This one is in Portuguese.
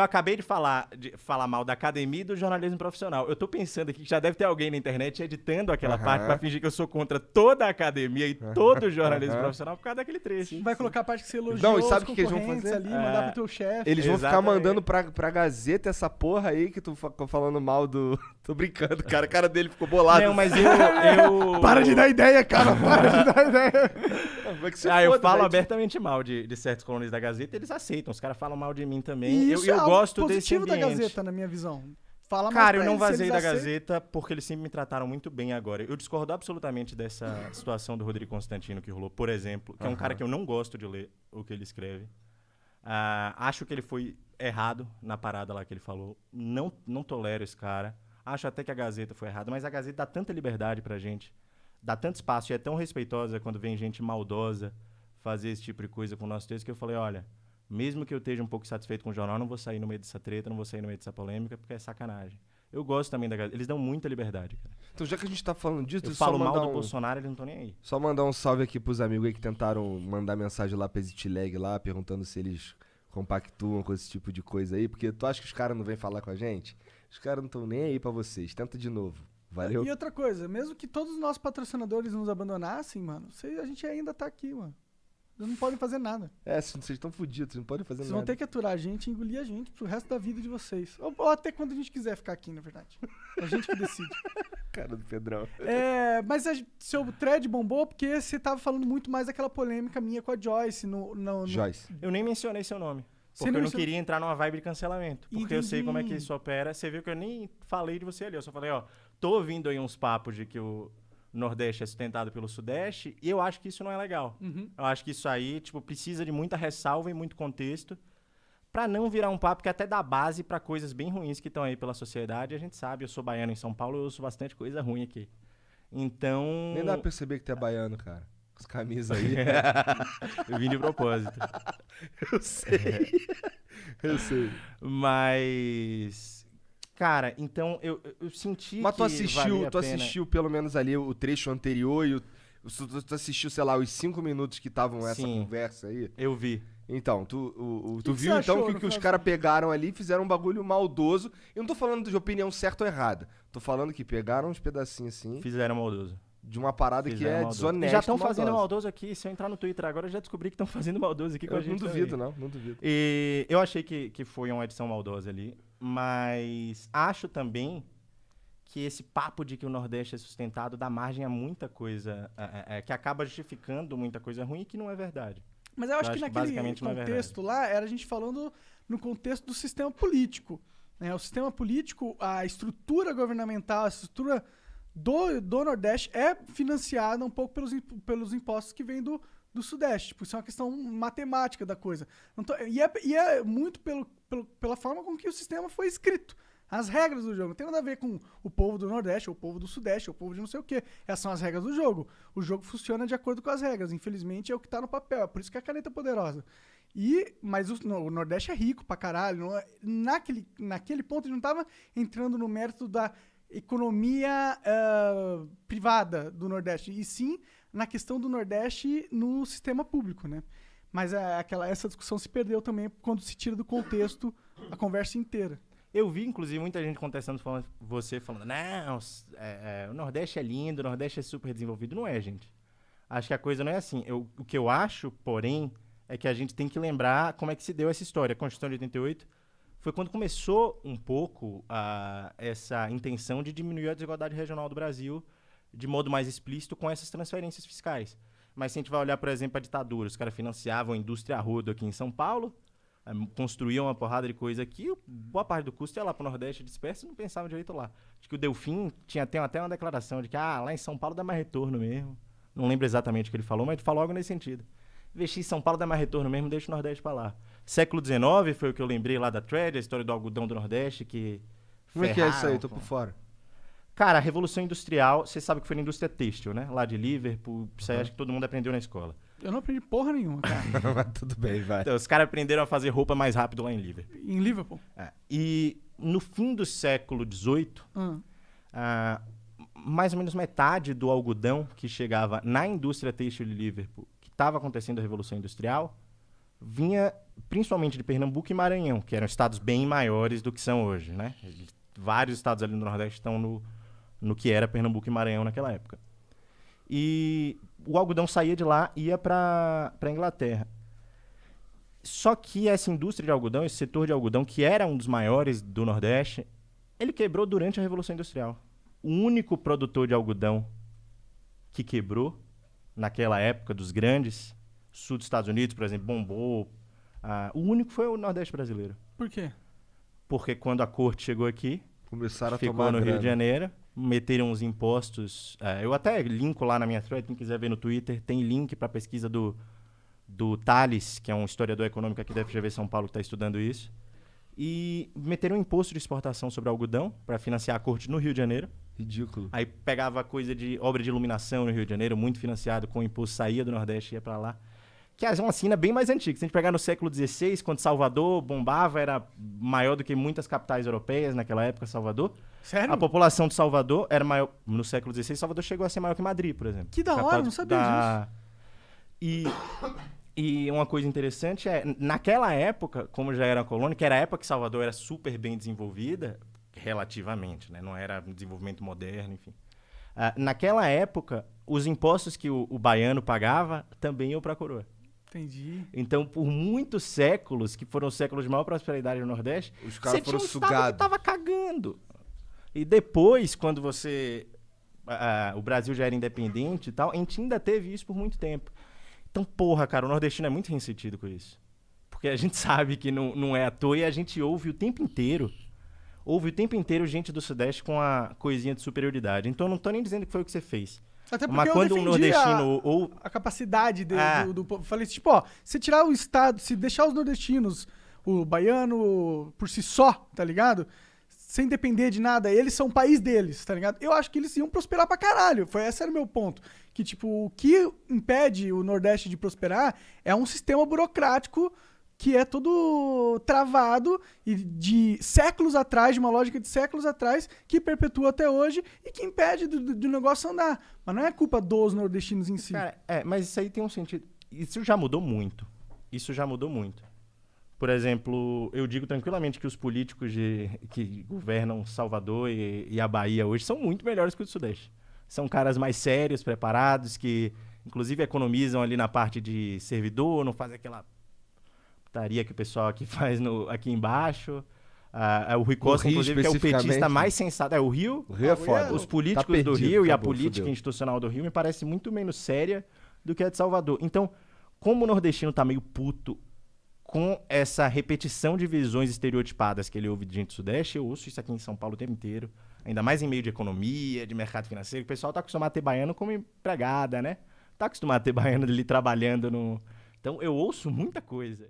Eu acabei de falar mal da academia e do jornalismo profissional. Eu tô pensando aqui que já deve ter alguém na internet editando aquela parte pra fingir que eu sou contra toda a academia e todo o jornalismo profissional por causa daquele trecho. Vai colocar a parte que você elogiou Não, e sabe os o que eles vão concorrentes fazer? ali, mandar pro teu chefe. Eles vão ficar Exatamente. mandando pra Gazeta essa porra aí que tu ficou falando mal do... Tô brincando, cara. A cara dele ficou bolado. Não, mas eu... Para de dar ideia, cara, para de dar ideia. Vai que se eu foda, falo velho. abertamente mal de certos colunistas da Gazeta, eles aceitam. Os caras falam mal de mim também. E Eu isso é algo gosto desse positivo da ambiente. Gazeta, na minha visão. Fala mais Cara, pra eu não eles, se vazei eles da aceitam. Gazeta porque eles sempre me trataram muito bem agora. Eu discordo absolutamente dessa situação do Rodrigo Constantino que rolou, por exemplo, que é um cara que eu não gosto de ler o que ele escreve. Acho que ele foi errado na parada lá que ele falou. Não tolero esse cara. Acho até que a Gazeta foi errada, mas a Gazeta dá tanta liberdade pra gente, dá tanto espaço e é tão respeitosa quando vem gente maldosa fazer esse tipo de coisa com o nosso texto que eu falei, olha, mesmo que eu esteja um pouco satisfeito com o jornal, não vou sair no meio dessa treta, não vou sair no meio dessa polêmica, porque é sacanagem. Eu gosto também da Gazeta. Eles dão muita liberdade, cara. Então, já que a gente tá falando disso, Eu só falo mal mandar do Bolsonaro, eles não estão nem aí. Só mandar um salve aqui pros amigos aí que tentaram mandar mensagem lá pra ExitLag lá, perguntando se eles compactuam com esse tipo de coisa aí, porque tu acha que os caras não vêm falar com a gente? Os caras não estão nem aí pra vocês. Tenta de novo. Valeu? E outra coisa, mesmo que todos os nossos patrocinadores nos abandonassem, mano, a gente ainda tá aqui, mano. Eles não podem fazer nada. Vocês estão fodidos, vocês não podem fazer Vocês nada. vão ter que aturar a gente e engolir a gente pro resto da vida de vocês. Ou até quando a gente quiser ficar aqui, na verdade. É a gente que decide. Cara do Pedrão. Mas seu thread bombou porque você tava falando muito mais daquela polêmica minha com a Joyce. Joyce. Eu nem mencionei seu nome. Você Porque não eu não mencionou- queria entrar numa vibe de cancelamento. Porque eu sei Entendi. como é que isso opera. Você viu que eu nem falei de você ali. Eu só falei, ó, tô ouvindo aí uns papos de que o Nordeste é sustentado pelo Sudeste e eu acho que isso não é legal. Eu acho que isso aí, tipo, precisa de muita ressalva e muito contexto pra não virar um papo que até dá base pra coisas bem ruins que estão aí pela sociedade. A gente sabe, eu sou baiano em São Paulo, eu ouço bastante coisa ruim aqui. Então... Nem dá pra perceber que tu é baiano, cara. Com as camisas aí. eu vim de propósito. Eu sei. Eu sei. Mas... Cara, então eu senti Mas tu que valia a tu pena. assistiu pelo menos ali o trecho anterior e tu assistiu, sei lá, os 5 minutos que estavam essa Sim. conversa aí? Eu vi. Então, tu que viu você então achou, que no os caso? caras pegaram ali e fizeram um bagulho maldoso. Eu não tô falando de opinião certa ou errada. Tô falando que pegaram uns pedacinhos assim Fizeram maldoso. de uma parada que Fizeram é maldoso. desonesta. E já estão fazendo maldosa. maldoso aqui. Se eu entrar no Twitter agora, eu já descobri que estão fazendo maldoso aqui com a Eu não gente. duvido, também. não duvido. E eu achei que foi uma edição maldosa ali. Mas acho também que esse papo de que o Nordeste é sustentado dá margem a muita coisa que acaba justificando muita coisa ruim e que não é verdade. Mas eu acho Eu que acho que naquele basicamente não é contexto lá, era a gente falando no contexto do sistema político. Né? O sistema político, a estrutura governamental, a estrutura do Nordeste é financiada um pouco pelos impostos que vêm do Sudeste. Tipo, isso é uma questão matemática da coisa. E é muito pela forma com que o sistema foi escrito. As regras do jogo. Não tem nada a ver com o povo do Nordeste, ou o povo do Sudeste, ou o povo de não sei o quê. Essas são as regras do jogo. O jogo funciona de acordo com as regras. Infelizmente, é o que tá no papel. É por isso que a caneta é poderosa. Mas o Nordeste é rico pra caralho. Naquele ponto, ele não tava entrando no mérito da economia privada do Nordeste. E sim na questão do Nordeste no sistema público, né? Mas essa discussão se perdeu também quando se tira do contexto a conversa inteira. Eu vi, inclusive, muita gente contestando, falando, não, o Nordeste é lindo, o Nordeste é super desenvolvido. Não é, gente. Acho que a coisa não é assim. O que eu acho, porém, é que a gente tem que lembrar como é que se deu essa história. A Constituição de 88 foi quando começou um pouco essa intenção de diminuir a desigualdade regional do Brasil de modo mais explícito com essas transferências fiscais. Mas se a gente vai olhar, por exemplo, a ditadura, os caras financiavam a indústria a rodo aqui em São Paulo, construíam uma porrada de coisa aqui, boa parte do custo ia lá pro Nordeste disperso e não pensava direito lá. Acho que o Delfim tem até uma declaração de que lá em São Paulo dá mais retorno mesmo. Não lembro exatamente o que ele falou, mas ele falou algo nesse sentido. Investir em São Paulo dá mais retorno mesmo, deixa o Nordeste pra lá. Século XIX foi o que eu lembrei lá da thread, a história do algodão do Nordeste, que Como é que é isso aí? ferraram, Tô por fora. Cara, a Revolução Industrial, você sabe que foi na indústria têxtil, né? Lá de Liverpool, isso aí acho que todo mundo aprendeu na escola. Eu não aprendi porra nenhuma, cara. Mas tudo bem, vai. Então, os caras aprenderam a fazer roupa mais rápido lá em Liverpool. Em Liverpool. E no fim do século XVIII, mais ou menos metade do algodão que chegava na indústria têxtil de Liverpool, que estava acontecendo a Revolução Industrial, vinha principalmente de Pernambuco e Maranhão, que eram estados bem maiores do que são hoje, né? Vários estados ali no Nordeste estão no que era Pernambuco e Maranhão naquela época. E o algodão saía de lá e ia para a Inglaterra. Só que essa indústria de algodão, esse setor de algodão, que era um dos maiores do Nordeste, ele quebrou durante a Revolução Industrial. O único produtor de algodão que quebrou naquela época dos grandes, sul dos Estados Unidos, por exemplo, bombou. O único foi o Nordeste brasileiro. Por quê? Porque quando a corte chegou aqui, Começaram a ficou tomar no Rio grana. de Janeiro, meteram os impostos. Eu até linko lá na minha thread, quem quiser ver no Twitter, tem link para pesquisa do Thales, que é um historiador econômico aqui da FGV São Paulo que está estudando isso. E meteram um imposto de exportação sobre algodão para financiar a corte no Rio de Janeiro. Ridículo. Aí pegava coisa de obra de iluminação no Rio de Janeiro, muito financiado, com o imposto, saía do Nordeste e ia para lá. Que é uma cena bem mais antiga. Se a gente pegar no século XVI, quando Salvador bombava, era maior do que muitas capitais europeias naquela época, Salvador. Sério? A população de Salvador era maior. No século XVI, Salvador chegou a ser maior que Madrid, por exemplo. Que da hora, Capital não sabia disso. E uma coisa interessante naquela época, como já era colônia, que era a época que Salvador era super bem desenvolvida, relativamente, né? Não era um desenvolvimento moderno, enfim. Naquela época, os impostos que o baiano pagava também iam para a coroa. Entendi. Então, por muitos séculos, que foram séculos de maior prosperidade no Nordeste, Os caras você foram tinha um estado que sugados. tava cagando. E depois, quando o Brasil já era independente e tal, a gente ainda teve isso por muito tempo. Então, porra, cara, o nordestino é muito ressentido com isso. Porque a gente sabe que não é à toa e a gente ouve o tempo inteiro gente do Sudeste com a coisinha de superioridade. Então, eu não tô nem dizendo que foi o que você fez. Até porque Mas eu quando um defendi nordestino a capacidade Ah. do povo. Falei assim, tipo, ó, se tirar o estado, se deixar os nordestinos, o baiano por si só, tá ligado? Sem depender de nada, eles são o país deles, tá ligado? Eu acho que eles iam prosperar pra caralho. Esse era o meu ponto. Que, tipo, o que impede o Nordeste de prosperar é um sistema burocrático que é todo travado e de séculos atrás, de uma lógica de séculos atrás, que perpetua até hoje e que impede do negócio andar. Mas não é culpa dos nordestinos em si. Cara, mas isso aí tem um sentido. Isso já mudou muito. Por exemplo, eu digo tranquilamente que os políticos que governam Salvador e a Bahia hoje são muito melhores que o do Sudeste. São caras mais sérios, preparados, que inclusive economizam ali na parte de servidor, não fazem aquela putaria que o pessoal aqui faz aqui embaixo. O Rui Costa, Rio, inclusive, que é o petista especificamente. mais sensato. O Rio, O Rio é foda. os políticos Tá do perdido, Rio e a acabou, política fudeu. institucional do Rio me parece muito menos séria do que a de Salvador. Então, como o nordestino tá meio puto com essa repetição de visões estereotipadas que ele ouve de gente do Sudeste, eu ouço isso aqui em São Paulo o tempo inteiro, ainda mais em meio de economia, de mercado financeiro, o pessoal tá acostumado a ter baiano como empregada, né? Tá acostumado a ter baiano ali trabalhando no... Então, eu ouço muita coisa.